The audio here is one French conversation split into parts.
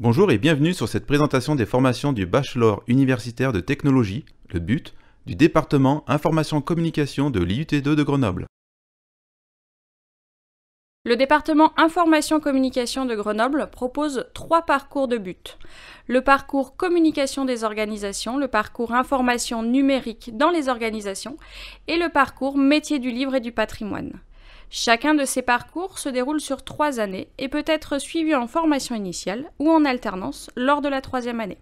Bonjour et bienvenue sur cette présentation des formations du Bachelor universitaire de technologie, le BUT, du département Information-Communication de l'IUT2 de Grenoble. Le département Information-Communication de Grenoble propose 3 parcours de BUT. Le parcours Communication des organisations, le parcours Information numérique dans les organisations et le parcours Métier du livre et du patrimoine. Chacun de ces parcours se déroule sur 3 années et peut être suivi en formation initiale ou en alternance lors de la 3e année.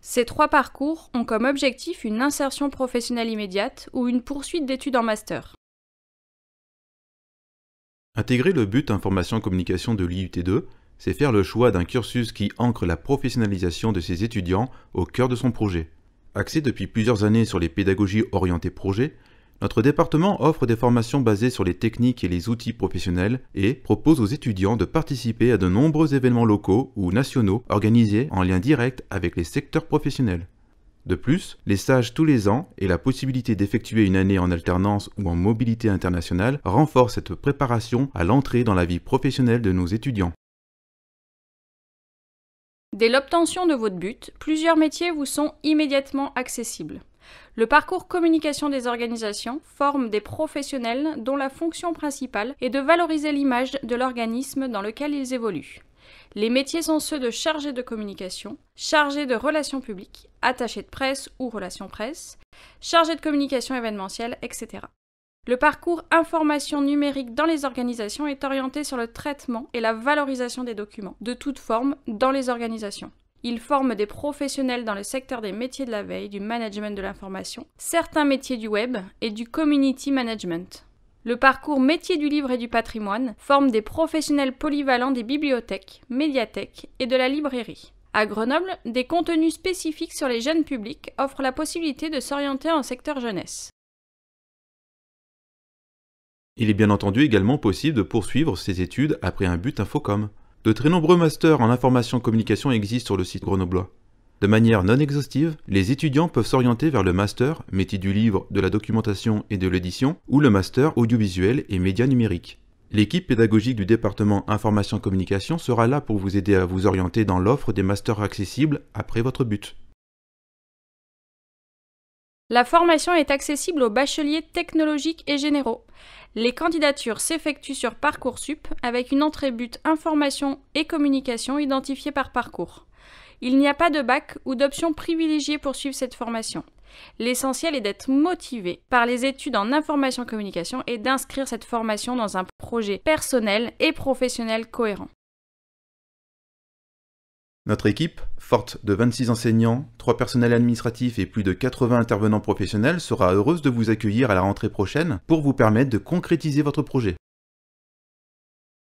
Ces 3 parcours ont comme objectif une insertion professionnelle immédiate ou une poursuite d'études en master. Intégrer le BUT Information-Communication de l'IUT2, c'est faire le choix d'un cursus qui ancre la professionnalisation de ses étudiants au cœur de son projet. Axé depuis plusieurs années sur les pédagogies orientées projet, notre département offre des formations basées sur les techniques et les outils professionnels et propose aux étudiants de participer à de nombreux événements locaux ou nationaux organisés en lien direct avec les secteurs professionnels. De plus, les stages tous les ans et la possibilité d'effectuer une année en alternance ou en mobilité internationale renforcent cette préparation à l'entrée dans la vie professionnelle de nos étudiants. Dès l'obtention de votre BUT, plusieurs métiers vous sont immédiatement accessibles. Le parcours communication des organisations forme des professionnels dont la fonction principale est de valoriser l'image de l'organisme dans lequel ils évoluent. Les métiers sont ceux de chargé de communication, chargé de relations publiques, attaché de presse ou relations presse, chargé de communication événementielle, etc. Le parcours information numérique dans les organisations est orienté sur le traitement et la valorisation des documents, de toute forme, dans les organisations. Il forme des professionnels dans le secteur des métiers de la veille, du management de l'information, certains métiers du web et du community management. Le parcours métier du livre et du patrimoine forme des professionnels polyvalents des bibliothèques, médiathèques et de la librairie. À Grenoble, des contenus spécifiques sur les jeunes publics offrent la possibilité de s'orienter en secteur jeunesse. Il est bien entendu également possible de poursuivre ses études après un BUT Infocom. De très nombreux masters en information-communication existent sur le site grenoblois. De manière non exhaustive, les étudiants peuvent s'orienter vers le master métier du livre, de la documentation et de l'édition ou le master audiovisuel et médias numériques. L'équipe pédagogique du département information-communication sera là pour vous aider à vous orienter dans l'offre des masters accessibles après votre BUT. La formation est accessible aux bacheliers technologiques et généraux. Les candidatures s'effectuent sur Parcoursup avec une entrée BUT information et communication identifiée par parcours. Il n'y a pas de bac ou d'option privilégiée pour suivre cette formation. L'essentiel est d'être motivé par les études en information-communication et d'inscrire cette formation dans un projet personnel et professionnel cohérent. Notre équipe, forte de 26 enseignants, 3 personnels administratifs et plus de 80 intervenants professionnels, sera heureuse de vous accueillir à la rentrée prochaine pour vous permettre de concrétiser votre projet.